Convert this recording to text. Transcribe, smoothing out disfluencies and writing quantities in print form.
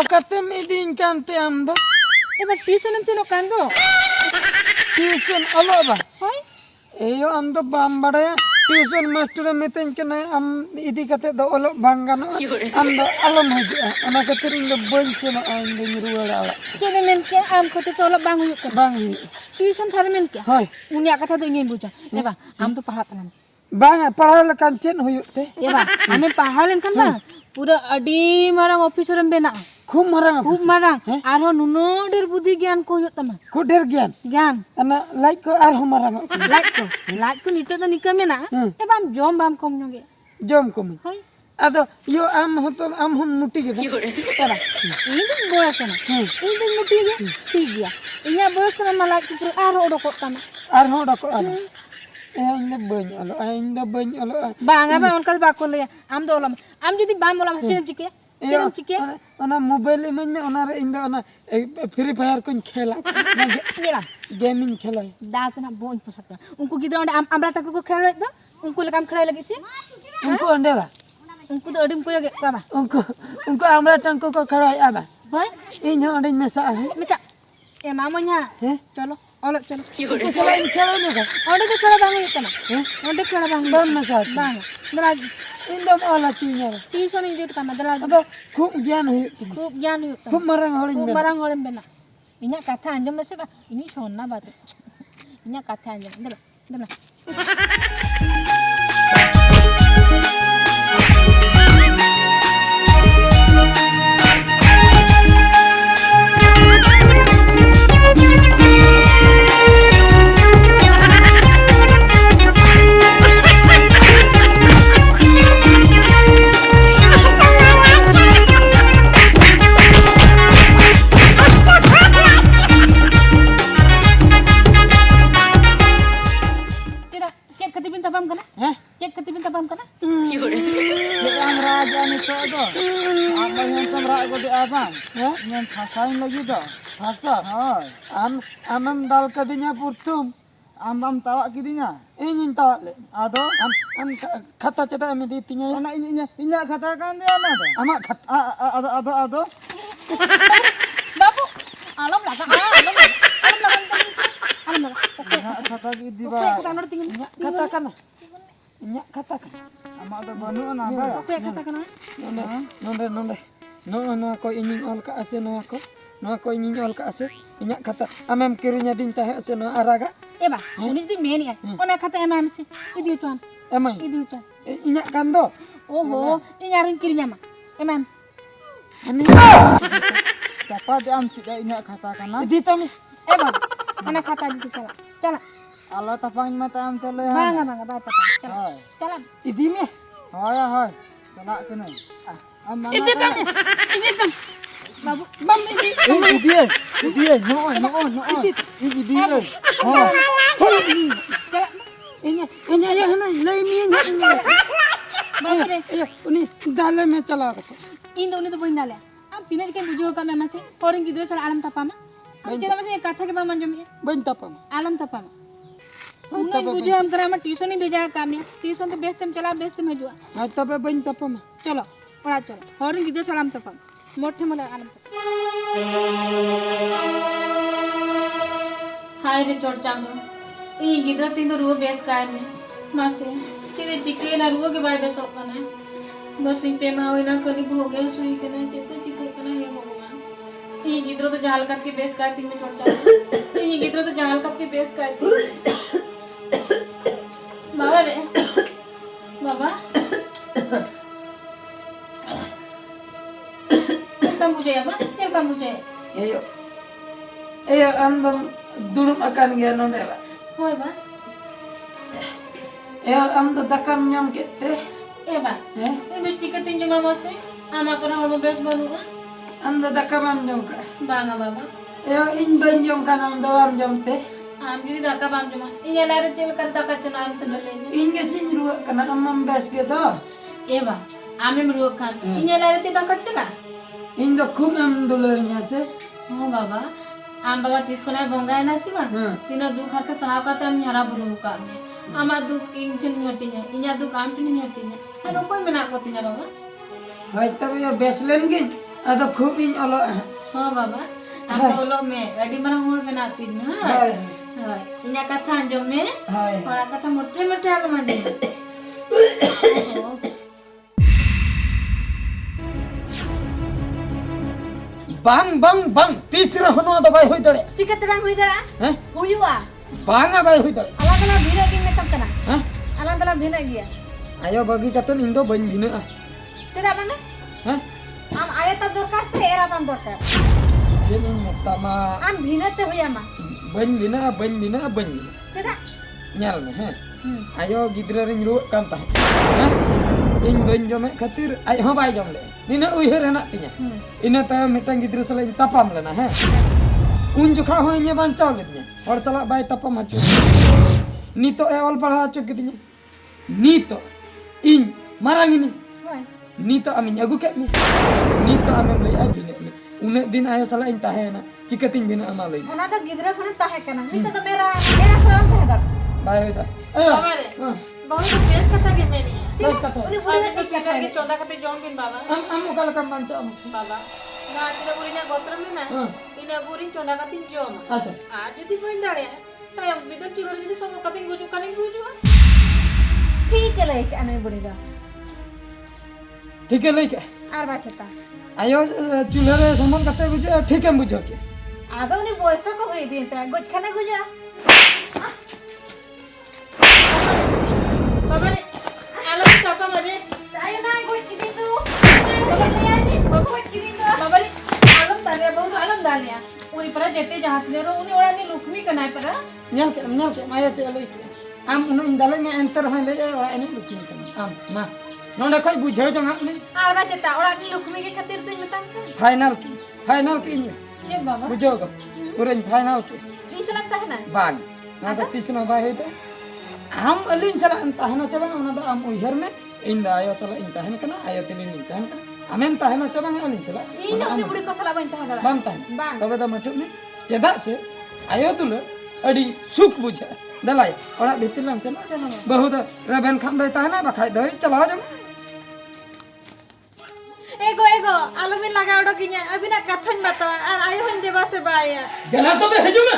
katem idin kante amdo. Eba tuition em celo kan do. Tuition alo ba. Hoy. Eyo amdo bam badaya tuition master meten kena am idi kate do olo bangano. Amdo alom haji. Ona kater indo bonche no indo nyuruara ala. Jadi men ke am kote solo bang huyuk kan. Bang. Tuition sare men ke. Hoy. Unia kata tu ingin buja. Eba am tu pahat tanam. Bang padahal kan chen huyuk te. Eba ame pahalin kan bang. Pura adi marang officer em bena. Khub marang apa? Khub marang. Arho nuno der budi gyan ko huyuk tama. Kuder gian. Gyan. Ana like ko arho marang. Like ko nito to nikah mena. Eba am jom bam kom nyoge. Jom kumi. Hoy. Ado yo am hon muti gida. Eba. Ini tu boya sana. Ini tu muti ge. Tiga. Inya boya sana malak tu arho odokot tama. Arho doko ada. Ainda banyak alo. Bang apa onkas bakul le. Am do olam. Am jadi bam olam cinem cikya. Cinem cikya. Ona mobile में ona re इंदा ona free fire को खेला Iya. Gaming खेला Dah tu nak bon pusat. Unku gidra onde amra tak ko khel do. Unku lekam khel lagi sih. उनको अंडे बा Unku do adim ko yoge ka ba. उनको हमरा टंको को खड़ा आबा Hoy. इन अंडे में सा है Meca. Mamanya. हैं Chalo. Olo chalo. सला इन खेला ने का Onde ke khela bang itu na. Onde khela bang. बम में सा Bang. Dala इंदम आला चीना tuition ini tu kama dala अतो खूब ज्ञान हुई खूब ज्ञान huyuk tama. खूब मरंग होलिन खूब marang orang bena. Inya kata anjam masih ba. Ini sona ba tu. Inya kata anjam. Dala. Yang raja ni tu tu, apa yang kamu ragu di abang? Yang fasain lagi tu, fasa. Amam dal kadinya purtum, Ambam tawak kidinya. ingin tahu le. Ado, Am kata cita kami di tinya. anak ini katakan dia mana tu? Amak kata. Ado. Babu, alam lah kan? Alam lah. Kata gidi Oke, ba. kita tinggal. Katakan. Inyak katakan. Amak ada banu apa ya? Oke, katakan. Nonde. No ko ingin ol ka ase no ako. No ko ingin ol ka ase. Inyak kata. Amam kirinya dinta ase no araga. Eba, ini tu main ya. Ona kata emam sih. Ini tuan. Amai. Ini tuan. Inyak kando. Oh, ini nyaring kirinya mah. Emam. Ani. Siapa dia am cik ini katakan na? Di tami. Eba, anak kata gitu cala. Allah tapang mata am tele ya. Bangga, bata. Cala. Cala. Idi me. Hai. Talak kena. Am mana? Idi tami. Idi tam. Babu, Bam idi. Idi. No. Idi dia. Oh. cala. Inya ya hana lay mi nya. Babu deh. Ayo, uni dale me chala ko. Indo ini tuh poin dalya. Am tina kan bujo ka memang sih. Orang gitu cala alam tapama. Am cina masih kata ke baman jom Ban tapam. alam tapama. Unai bujo am kara ma tuition ही भेजा काम ने tuition तो बेचते हम चला बेचते में जुआ Na tabe ban tapam. चलो पढ़ा चलो और गिदे सलाम तपम मोठे मला आलम हाय रे चोरचांग ई गिदर तीन तो रुओ बेस काय में मासे चिरे चिके ना रुओ के बाय बेस ओकना बस इन पे मा होइना कली भोगे सुई के ना जेते चिके कना हे भगवान ई गिदर तो जाल काट के बेस काय तीन में चोरचांग ई गिदर तो जाल काट के बेस काय बाबा रे बाबा मुझे apa? Cel muझे Ayo andam duduk akan gaya nonde ba. Hoy ba? Ayo ando dakam nyam kete. Ba? Ini chicken tinju mama se. Ama kora hormo bes baru ba? Ando dakam am jom ka. Banga baba. Ayo in ban jom kan ando am jom te. Am jadi daka bam joma. Inya lare cel kan daka chana am sendale. In ge sin ruwa kana amam bes ge do. Ba? Ame meruak kan. Inya lare cel daka chela. In do kum am dularinya se. Oh baba. Am baba తీసుకునే బొంగాయ నా సిమా తిన దుఖ ka sahaka tam nyara buru ka me ama duk in tin nyatinya inya duk am tin nyatinya ano koy mena ko tinya baba Hoy tabe yo bes len ge. अदो खूब इन ओलो हाँ बाबा आप ओलो में अडी मारंग होड़ में नाती में हां हाय हाय इन्या कथा अंजम में हाय थोड़ा कथा मोटे मोटे आलो मांदे बांग बांग बांग तीसरा होनो दो बाय होई दड़े चिकते बांग हुई दड़ा हैं हुयुआ बांगा बाय होई दड़े अलग अलग भिना की में कतना हैं अलग अलग भिना गया आयो बगी कतन इन दो बन बिना चेदा माने हैं आम आया त दरकार से एरा तन दरकार जेन मतामा आम भिना ते हुया मा बन बिना चेदा nyal me he ayo gidra ring ru kan tah ha ing ben jome khatir ay ho bay jom le nina uihar henak tinya ina ta metang gidra sala ing tapam lena he un jukha ho nya bancaw gitnya hor chala bay tapam acu nito e ol padha acu gitnya nito ing marang ini hoy nito amin agu kek mi nito amem lay ay bine mi unek din ayo sala ing tahena cikating bina amalai ona to gidra khone tahe kana ni to मेरा salam tahe da bay hoita ayo बाबा रे बहुत base कथा के में नहीं bes kata उनी अभी तो पिटर के चौदा कते जॉन बिन बाबा am ukal kam banca am बाबा ना तिला बुरीना गोत्र में ना इना बुरी चौदा कते जॉन acha आ जदी बइन दाड़े ताय हम बिदर चुरो जदी सब कते गुजु कने गुजु ठीक है लेके अने बुड़ीगा ठीक है लेके आर बाचता आयो चूल्हे रे समन कते बुझो ठीक है बुझो के आदो उनी बयस को होई दिन त गोज खाना गुजा बाबा रे आलो चापा मरे आयो ना गोज की दिन तू यानी गोज की दिन तो बाबा रे आलम दालिया बहुत आलम दालिया उनी पर जेते जहात ले रो उनी ओड़ा नि लुकमी कनाय पर nyal ke ayo ce leike am uno indale me enter ha le ora ene lukin kan am ma nonde khoi buझो janga ni आर बाचता ओड़ा की लुकमी के खातिर तुई मतान का final ki ni ये बाबा buझो ko uren final ki this लगता है ना bag na da tisna ba hete am alin sala antahna saba ona da am uihar me inda ayo sala intahan kana ayo tilin intahan kana amem tahna saba alin sala इन उनी बुड़ी को सला बन ताहा bam tahan Bang. tobe da matuk ni cedak se ayo tulo adi suk buझा dalai ora bitir lam chana bahut raben kham dai tahna ba khai dai chala jang एगो आलो में लगा उडो किnya अभी ना कथन बता आयो हन देवा से बाया gala tobe hejuma